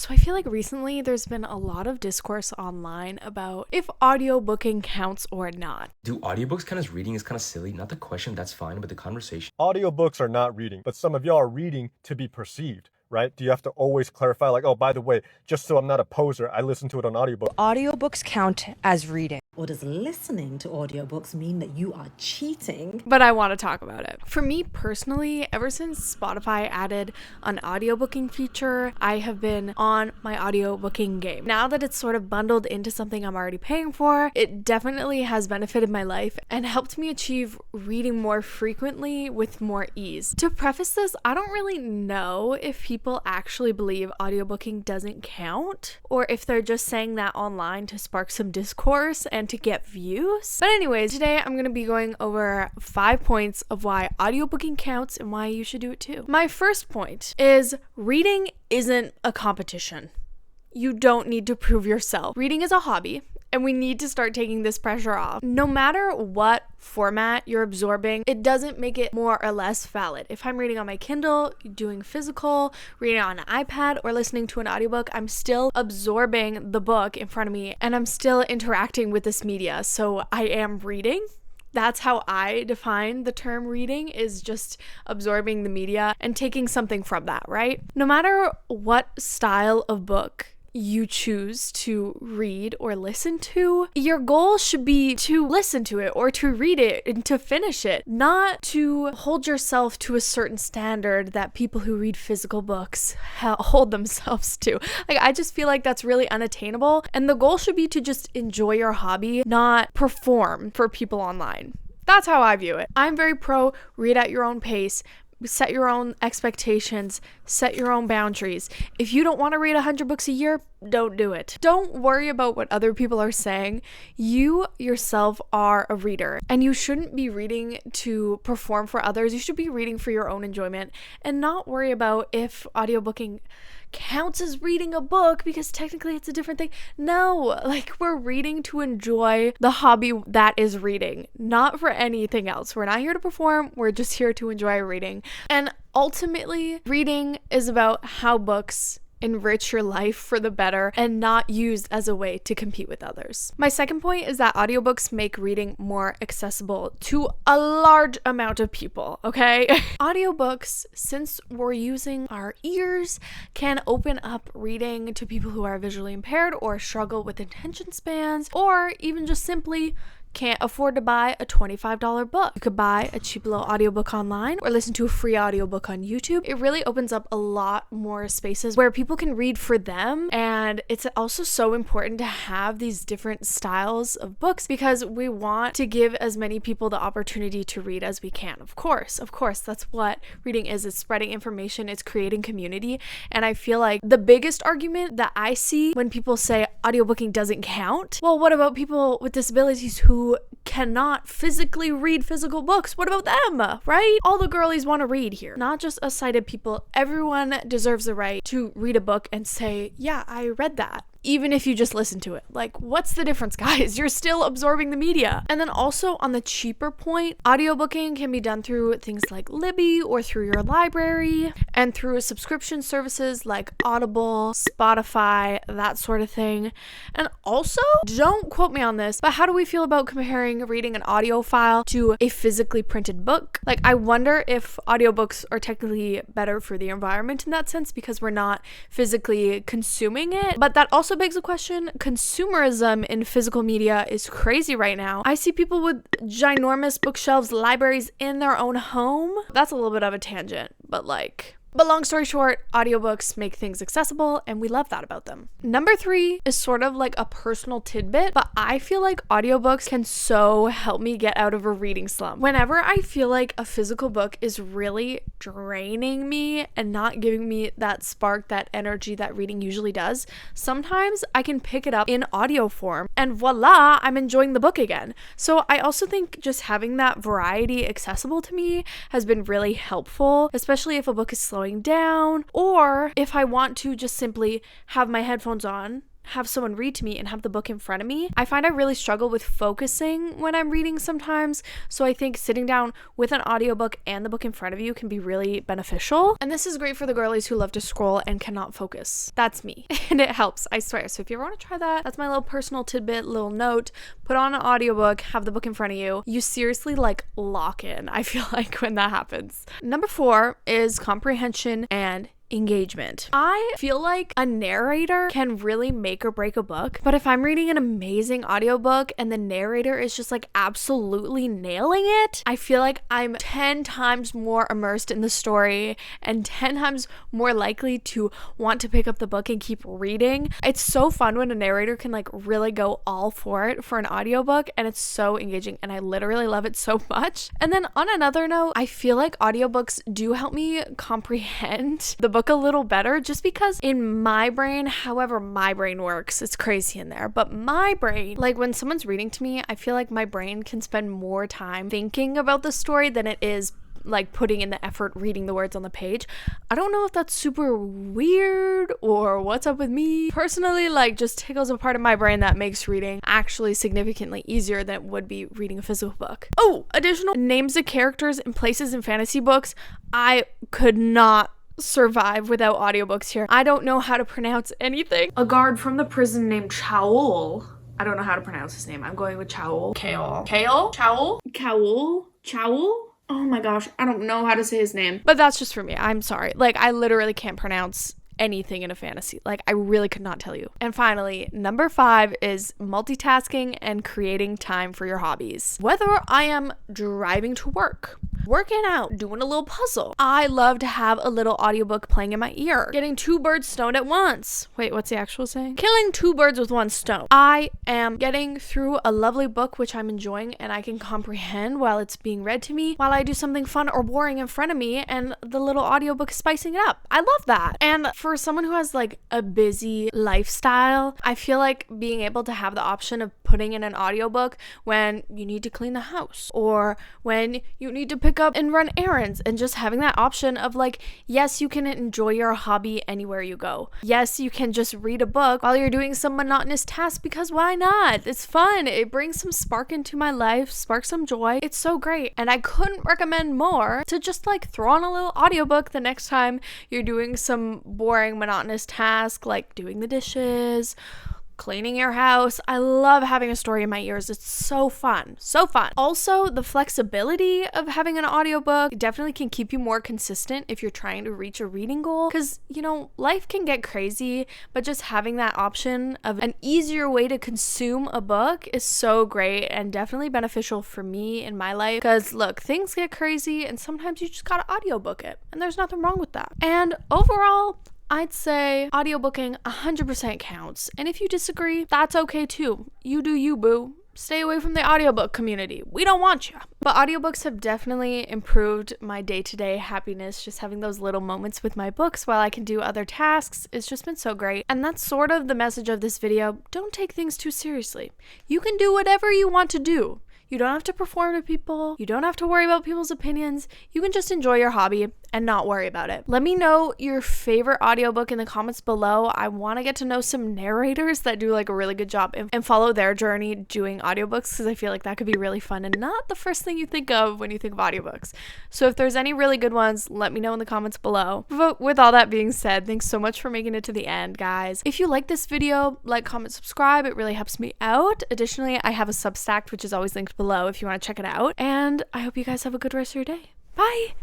So I feel like recently there's been a lot of discourse online about if audiobooking counts or not. Do audiobooks count as reading is kind of silly? Not the question, that's fine, but the conversation. Audiobooks are not reading, but some of y'all are reading to be perceived, right? Do you have to always clarify, like, oh, by the way, just so I'm not a poser, I listen to it on audiobook? Audiobooks count as reading. Or does listening to audiobooks mean that you are cheating? But I want to talk about it. For me personally, ever since Spotify added an audiobooking feature, I have been on my audiobooking game. Now that it's sort of bundled into something I'm already paying for, it definitely has benefited my life and helped me achieve reading more frequently with more ease. To preface this, I don't really know if people actually believe audiobooking doesn't count, or if they're just saying that online to spark some discourse and to get views. But anyways, today I'm going to be going over 5 points of why audiobooking counts and why you should do it too. My first point is reading isn't a competition. You don't need to prove yourself. Reading is a hobby, and we need to start taking this pressure off. No matter what format you're absorbing, it doesn't make it more or less valid. If I'm reading on my Kindle, doing physical, reading on an iPad, or listening to an audiobook, I'm still absorbing the book in front of me, and I'm still interacting with this media. So I am reading. That's how I define the term reading, is just absorbing the media and taking something from that, right? No matter what style of book you choose to read or listen to, your goal should be to listen to it or to read it and to finish it, not to hold yourself to a certain standard that people who read physical books hold themselves to. Like, I just feel like that's really unattainable, and the goal should be to just enjoy your hobby, not perform for people online. That's how I view it. I'm very pro read at your own pace. Set your own expectations, set your own boundaries. If you don't want to read 100 books a year, don't do it. Don't worry about what other people are saying. You yourself are a reader, and you shouldn't be reading to perform for others. You should be reading for your own enjoyment and not worry about if audiobooking counts as reading a book, because technically it's a different thing. No, like, we're reading to enjoy the hobby that is reading, not for anything else. We're not here to perform, we're just here to enjoy reading. And ultimately, reading is about how books enrich your life for the better and not used as a way to compete with others. My second point is that audiobooks make reading more accessible to a large amount of people, okay? Audiobooks, since we're using our ears, can open up reading to people who are visually impaired or struggle with attention spans, or even just simply can't afford to buy a $25 book. You could buy a cheap little audiobook online or listen to a free audiobook on YouTube. It really opens up a lot more spaces where people can read for them. And it's also so important to have these different styles of books because we want to give as many people the opportunity to read as we can. Of course, that's what reading is. It's spreading information, it's creating community. And I feel like the biggest argument that I see when people say audiobooking doesn't count, well, what about people with disabilities who cannot physically read physical books? What about them, right? All the girlies want to read here, not just us sighted people. Everyone deserves the right to read a book and say, yeah, I read that. Even if you just listen to it. Like, what's the difference, guys? You're still absorbing the media. And then also on the cheaper point, audiobooking can be done through things like Libby or through your library and through subscription services like Audible, Spotify, that sort of thing. And also, don't quote me on this, but how do we feel about comparing reading an audio file to a physically printed book? Like, I wonder if audiobooks are technically better for the environment in that sense because we're not physically consuming it. But that also begs the question, consumerism in physical media is crazy right now. I see people with ginormous bookshelves, libraries in their own home. That's a little bit of a tangent, but long story short, audiobooks make things accessible, and we love that about them. Number 3 is sort of like a personal tidbit, but I feel like audiobooks can so help me get out of a reading slump. Whenever I feel like a physical book is really draining me and not giving me that spark, that energy that reading usually does, sometimes I can pick it up in audio form, and voila, I'm enjoying the book again. So I also think just having that variety accessible to me has been really helpful, especially if a book is slowing down, or if I want to just simply have my headphones on have someone read to me and have the book in front of me, I find I really struggle with focusing when I'm reading sometimes. So I think sitting down with an audiobook and the book in front of you can be really beneficial. And this is great for the girlies who love to scroll and cannot focus. That's me. And it helps, I swear. So if you ever want to try that, that's my little personal tidbit, little note. Put on an audiobook, have the book in front of you. You seriously like lock in, I feel like, when that happens. Number 4 is comprehension and engagement. I feel like a narrator can really make or break a book, but if I'm reading an amazing audiobook and the narrator is just like absolutely nailing it, I feel like I'm 10 times more immersed in the story and 10 times more likely to want to pick up the book and keep reading. It's so fun when a narrator can like really go all for it for an audiobook, and it's so engaging, and I literally love it so much. And then on another note, I feel like audiobooks do help me comprehend the book a little better, just because in my brain, however my brain works, it's crazy in there, but my brain, like when someone's reading to me, I feel like my brain can spend more time thinking about the story than it is like putting in the effort reading the words on the page. I don't know if that's super weird or what's up with me. Personally, like just tickles a part of my brain that makes reading actually significantly easier than it would be reading a physical book. Oh, additional names of characters and places in fantasy books. I could not survive without audiobooks here. I don't know how to pronounce anything. A guard from the prison named Chaol. I don't know how to pronounce his name. I'm going with Chaol. Chaol? Chaol? Chaol? Oh my gosh, I don't know how to say his name. But that's just for me. I'm sorry. Like, I literally can't pronounce anything in a fantasy. Like, I really could not tell you. And finally, number 5 is multitasking and creating time for your hobbies. Whether I am driving to work, working out, doing a little puzzle, I love to have a little audiobook playing in my ear. Getting 2 birds stoned at once. Wait, what's the actual saying? Killing 2 birds with 1 stone. I am getting through a lovely book which I'm enjoying and I can comprehend while it's being read to me, while I do something fun or boring in front of me and the little audiobook is spicing it up. I love that. And for someone who has like a busy lifestyle, I feel like being able to have the option of putting in an audiobook when you need to clean the house or when you need to pick up and run errands, and just having that option of like, yes, you can enjoy your hobby anywhere you go. Yes, you can just read a book while you're doing some monotonous task, because why not? It's fun. It brings some spark into my life, sparks some joy. It's so great. And I couldn't recommend more to just like throw on a little audiobook the next time you're doing some boring monotonous task like doing the dishes, cleaning your house. I love having a story in my ears. It's so fun. So fun. Also, the flexibility of having an audiobook definitely can keep you more consistent if you're trying to reach a reading goal, because, you know, life can get crazy, but just having that option of an easier way to consume a book is so great and definitely beneficial for me in my life, because look, things get crazy and sometimes you just gotta audiobook it, and there's nothing wrong with that. And overall, I'd say audiobooking 100% counts. And if you disagree, that's okay too. You do you, boo. Stay away from the audiobook community. We don't want you. But audiobooks have definitely improved my day-to-day happiness. Just having those little moments with my books while I can do other tasks. It's just been so great. And that's sort of the message of this video. Don't take things too seriously. You can do whatever you want to do. You don't have to perform to people. You don't have to worry about people's opinions. You can just enjoy your hobby and not worry about it. Let me know your favorite audiobook in the comments below. I want to get to know some narrators that do like a really good job and follow their journey doing audiobooks, because I feel like that could be really fun and not the first thing you think of when you think of audiobooks. So if there's any really good ones, let me know in the comments below. But with all that being said, thanks so much for making it to the end, guys. If you like this video, like, comment, subscribe. It really helps me out. Additionally, I have a Substack, which is always linked below if you want to check it out. And I hope you guys have a good rest of your day. Bye!